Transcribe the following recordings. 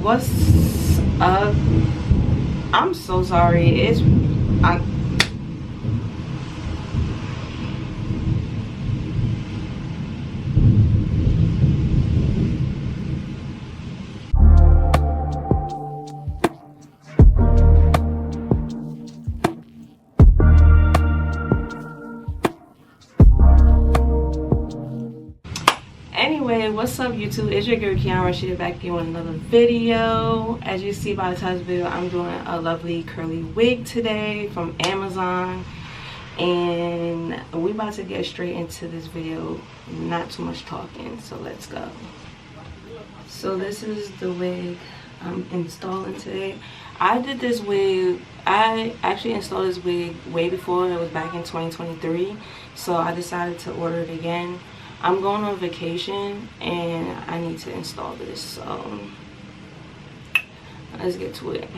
What's up? I'm so sorry. Anyway, what's up YouTube? It's your girl Kiara. She's back here with another video. As you see by the title of the video, I'm doing a lovely curly wig today from Amazon, and we about to get straight into this video. Not too much talking, so let's go. So this is the wig I'm installing today. I did this wig, I actually installed this wig way before. It was back in 2023, so I decided to order it again. I'm going on vacation and I need to install this, so let's get to it.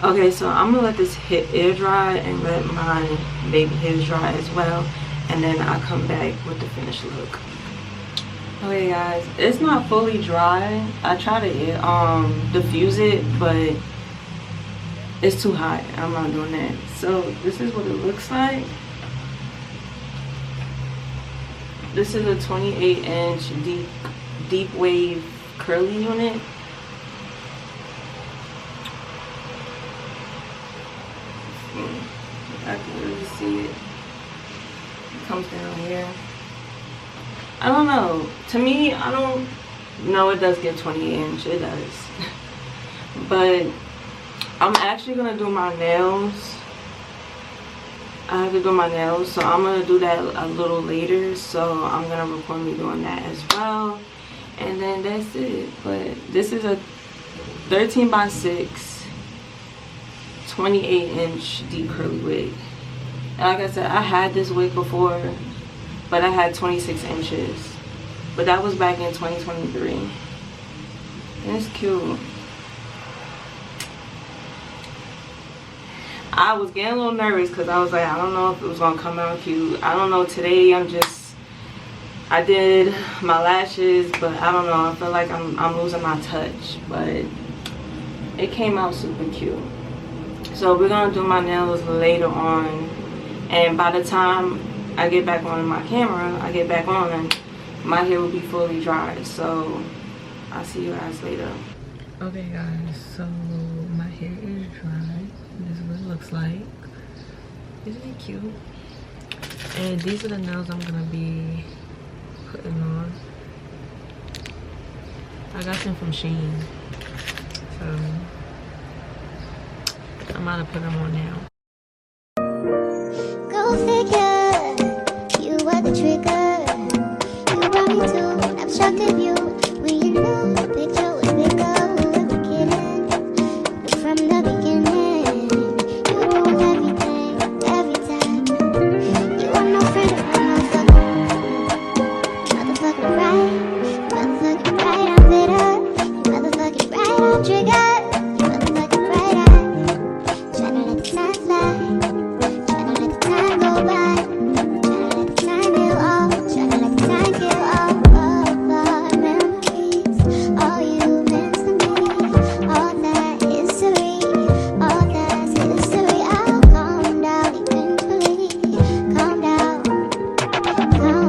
Okay, so I'm gonna let this air dry and let my baby hairs dry as well, and then I'll come back with the finished look. Okay guys, it's not fully dry. I try to diffuse it, but it's too hot. I'm not doing that. So this is what it looks like. This is a 28-inch deep wave curly unit. I can really see it. It comes down here. I don't know. To me, I don't know. It does get 28-inch. It does. But I'm actually gonna do my nails. I have to do my nails, so I'm gonna do that a little later. So I'm gonna record me doing that as well, and then that's it. But this is a 13 by 6. 28-inch deep curly wig. And like I said, I had this wig before, but I had 26 inches. But that was back in 2023. And it's cute. I was getting a little nervous because I was like, I don't know if it was gonna come out cute. I don't know. Today I did my lashes, but I don't know. I feel like I'm losing my touch, but it came out super cute. So we're gonna do my nails later on, and by the time I get back on my camera, my hair will be fully dried. So I'll see you guys later. Okay guys, so my hair is dry. This is what it looks like. Isn't it cute? And these are the nails I'm gonna be putting on. I got them from SHEIN, so I'm about to put them on now. Go figure, you are the trigger. You brought me to an obstructive view. When you knew the picture was bigger, who was the kidding? From the beginning, you ruined everything, every time. You are no friend of mine, motherfucking right, I'm bitter. Motherfucking right, I'm triggered. Motherfucking right, tryna let the time fly, tryna let the time go by, tryna let the time heal all, tryna let the time kill all of our memories. All you meant to me, all that history, all that's history. I'll calm down eventually, calm down eventually.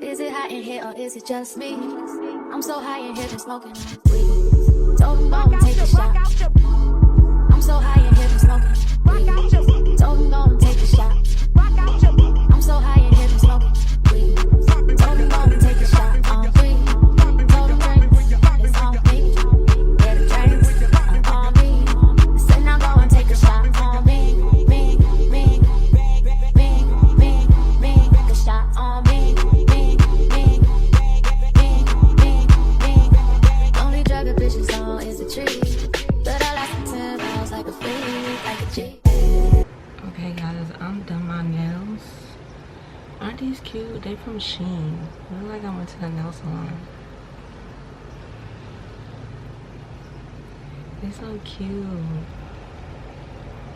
Is it hot in here or is it just me? I'm so high in here from smoking weed. Told him go and take a shot. I'm so high in here from smoking weed. Told him go and take a shot. I'm so high in here from smoking weed. Told him go and take a shot on weed. Told him drinks, it's on me. Yeah, the drinks are on me. Said now go and take a shot on me. Me, take a shot on me. Only drug a bitches on is a tree, but I like the 10 pounds like a freak, like a G. Okay guys, I'm done my nails. Aren't these cute? They from SHEIN. I look like I went to the nail salon. They're so cute.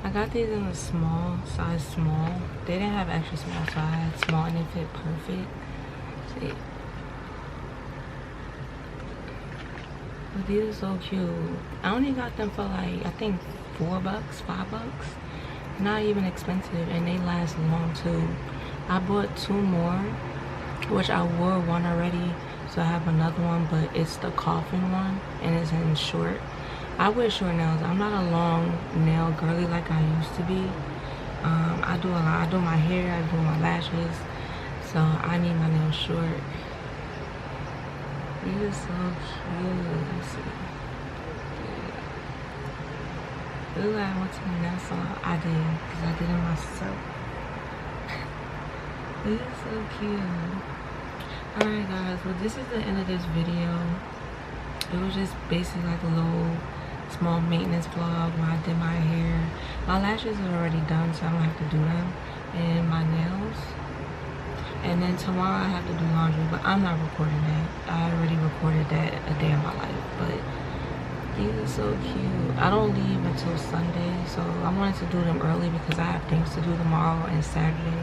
I got these in a size small. They didn't have extra small, so I had small and it fit perfect. See? But these are so cute. I only got them for like, I think $4, $5. Not even expensive, and they last long too. I bought 2 more, which I wore one already, so I have another one, but it's the coffin one and it's in short. I wear short nails. I'm not a long nail girly like I used to be. I do a lot. I do my hair, I do my lashes, so I need my nails short. These are so cute. Let's see. It look like I went to the nail salon. I did, because I did it myself. This is so cute. Alright guys, well this is the end of this video. It was just basically like a little small maintenance vlog where I did my hair. My lashes are already done, so I don't have to do them. And my nails. And then tomorrow I have to do laundry, but I'm not recording that. I already recorded that a day of my life, but these are so cute. I don't leave until Sunday, so I wanted to do them early because I have things to do tomorrow and Saturday.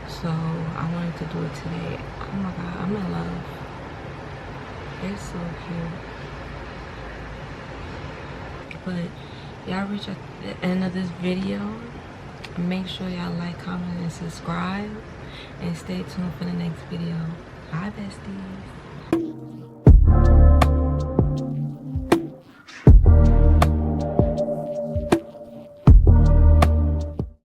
So I wanted to do it today. Oh my god, I'm in love. It's so cute. But y'all reach at the end of this video. Make sure y'all like, comment, and subscribe. And stay tuned for the next video. Bye, besties.